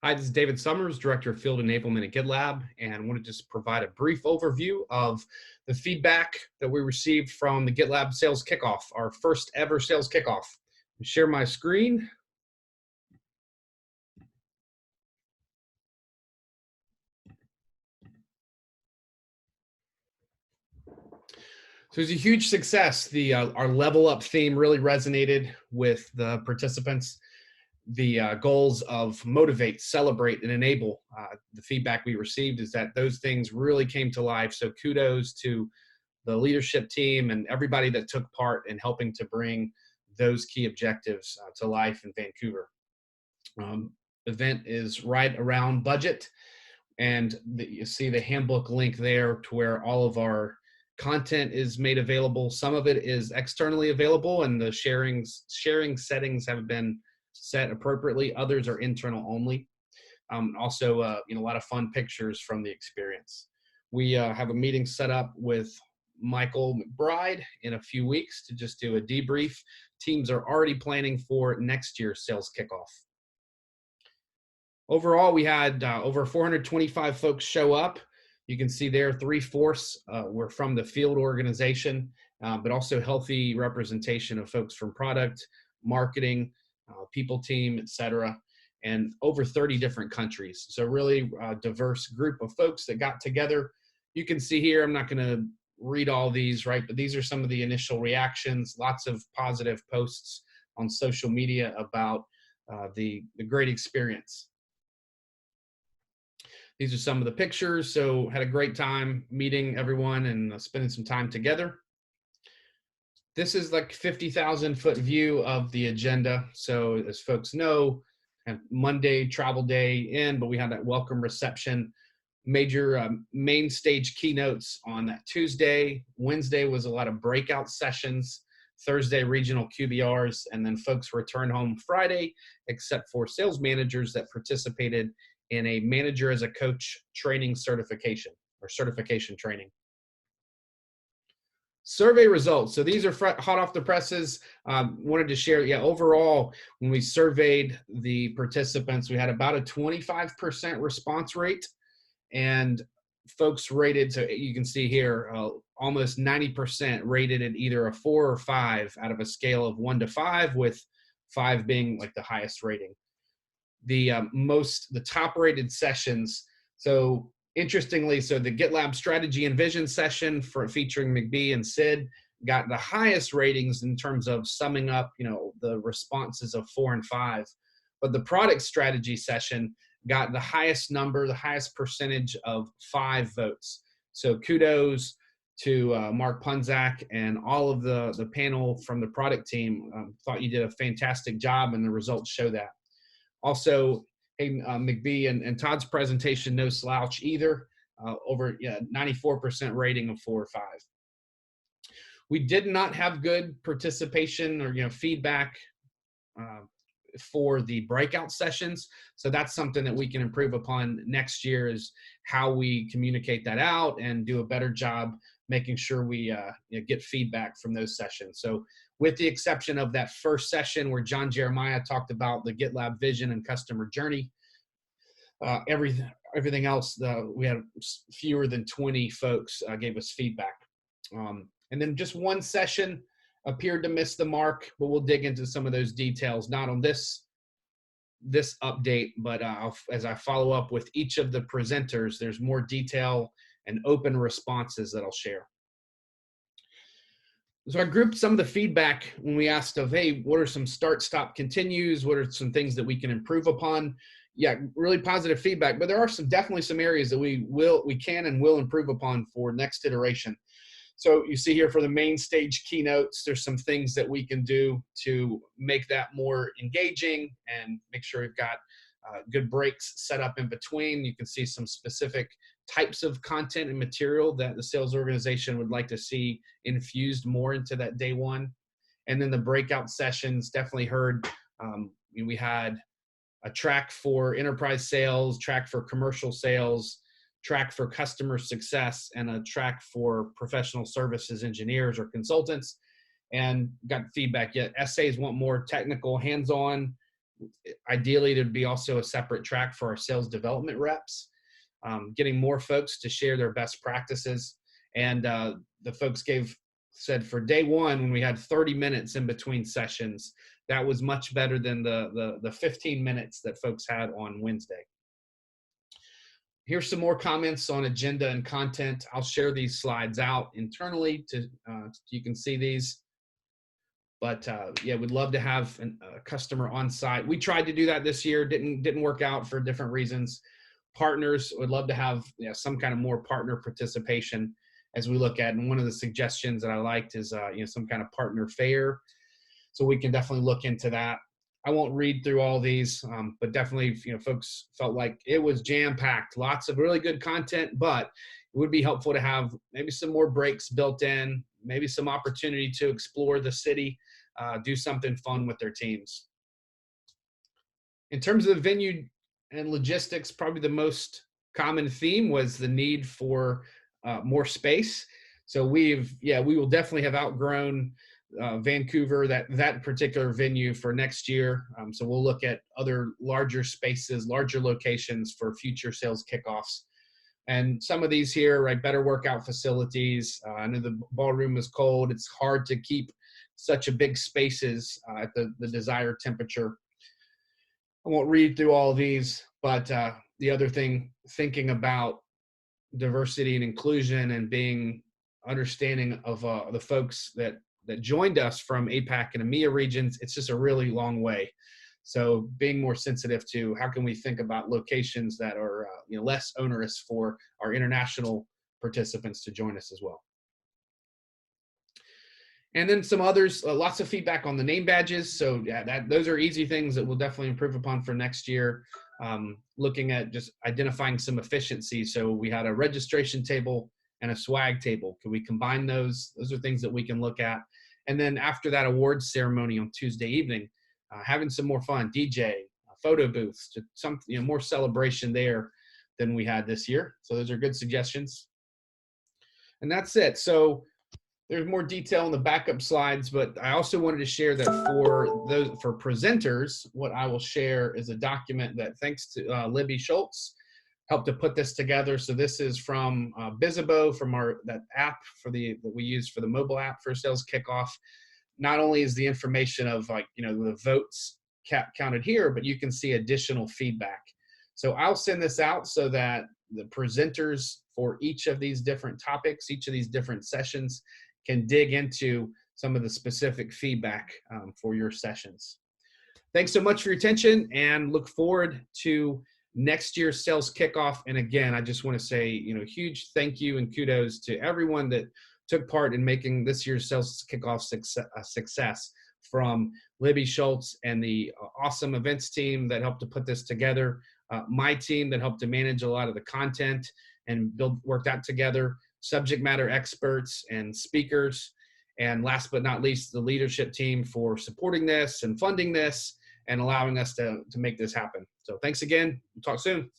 Hi, this is David Summers, Director of Field Enablement at GitLab, and I want to just provide a brief overview of the feedback that we received from the GitLab Sales Kickoff, our first ever Sales Kickoff. Share my screen. So it was a huge success. Our level up theme really resonated with the participants. The goals of motivate, celebrate, and enable. The feedback we received is that those things really came to life. So kudos to the leadership team and everybody that took part in helping to bring those key objectives to life in Vancouver. Event is right around budget, and you see the handbook link there to where all of our content is made available. Some of it is externally available, and the sharing settings have been set appropriately. Others are internal only. Also, a lot of fun pictures from the experience. We have a meeting set up with Michael McBride in a few weeks to just do a debrief. Teams are already planning for next year's sales kickoff. Overall, we had over 425 folks show up. You can see there 3/4 were from the field organization, but also healthy representation of folks from product, marketing, people team, etc., and over 30 different countries. So really diverse group of folks that got together. You can see here, I'm not going to read all these, right? But these are some of the initial reactions, lots of positive posts on social media about the great experience. These are some of the pictures. So had a great time meeting everyone and spending some time together. This is like 50,000 foot view of the agenda. So as folks know, Monday travel day in, but we had that welcome reception, major main stage keynotes on that Tuesday. Wednesday was a lot of breakout sessions. Thursday, regional QBRs, and then folks return home Friday, except for sales managers that participated in a manager as a coach training certification or certification training. Survey results. So these are hot off the presses. Wanted to share, overall, when we surveyed the participants, we had about a 25% response rate, and folks rated, so you can see here, almost 90% rated it either a 4 or 5 out of a scale of 1 to 5, with 5 being like the highest rating. The top rated sessions. So interestingly, so the GitLab strategy and vision session featuring McBee and Sid got the highest ratings in terms of summing up, the responses of 4 and 5. But the product strategy session got the highest number, the highest percentage of 5 votes. So kudos to Mark Punzak and all of the panel from the product team. Thought you did a fantastic job, and the results show that. Also, McBee and Todd's presentation, no slouch either, over 94% rating of 4 or 5. We did not have good participation or feedback for the breakout sessions. So that's something that we can improve upon next year, is how we communicate that out and do a better job making sure we get feedback from those sessions. So with the exception of that first session where John Jeremiah talked about the GitLab vision and customer journey, everything else, we had fewer than 20 folks gave us feedback. And then just one session appeared to miss the mark, but we'll dig into some of those details, not on this update, but as I follow up with each of the presenters, there's more detail and open responses that I'll share. So I grouped some of the feedback when we asked of, hey, what are some start, stop, continues? What are some things that we can improve upon? Yeah, really positive feedback, but there are definitely some areas that we can and will improve upon for next iteration. So you see here for the main stage keynotes, there's some things that we can do to make that more engaging and make sure we've got good breaks set up in between. You can see some specific types of content and material that the sales organization would like to see infused more into that day one. And then the breakout sessions, definitely heard, we had a track for enterprise sales, track for commercial sales, track for customer success, and a track for professional services engineers or consultants. And got feedback, essays want more technical, hands-on, Ideally, there'd be also a separate track for our sales development reps, getting more folks to share their best practices. And the folks said for day one, when we had 30 minutes in between sessions, that was much better than the 15 minutes that folks had on Wednesday. Here's some more comments on agenda and content. I'll share these slides out internally to you can see these. But yeah, we'd love to have a customer on site. We tried to do that this year, didn't work out for different reasons. Partners would love to have some kind of more partner participation as we look at. And one of the suggestions that I liked is some kind of partner fair. So we can definitely look into that. I won't read through all these, but definitely, folks felt like it was jam-packed, lots of really good content, but it would be helpful to have maybe some more breaks built in, maybe some opportunity to explore the city, do something fun with their teams. In terms of the venue and logistics, probably the most common theme was the need for more space. So we will definitely have outgrown Vancouver, that particular venue for next year. So we'll look at other larger spaces, larger locations for future sales kickoffs. And some of these here, right, better workout facilities. I know the ballroom is cold. It's hard to keep such a big spaces at the desired temperature. I won't read through all of these, but the other thing, thinking about diversity and inclusion and being understanding of the folks that joined us from APAC and EMEA regions, it's just a really long way. So being more sensitive to how can we think about locations that are less onerous for our international participants to join us as well. And then some others, lots of feedback on the name badges. So yeah, those are easy things that we'll definitely improve upon for next year. Looking at just identifying some efficiency. So we had a registration table and a swag table. Can we combine those? Those are things that we can look at. And then after that awards ceremony on Tuesday evening, having some more fun, DJ, photo booths, to some more celebration there than we had this year. So those are good suggestions. And that's it. So there's more detail in the backup slides, but I also wanted to share that for presenters, what I will share is a document that, thanks to Libby Schultz, helped to put this together. So this is from Bizzabo, from that app that we use for the mobile app for sales kickoff. Not only is the information of the votes counted here, but you can see additional feedback. So I'll send this out so that the presenters for each of these different topics, each of these different sessions, can dig into some of the specific feedback for your sessions. Thanks so much for your attention, and look forward to next year's sales kickoff. And again, I just want to say, huge thank you and kudos to everyone that took part in making this year's sales kickoff a success, from Libby Schultz and the awesome events team that helped to put this together, my team that helped to manage a lot of the content and work that together, subject matter experts and speakers, and last but not least, the leadership team for supporting this and funding this and allowing us to make this happen. So thanks again. We'll talk soon.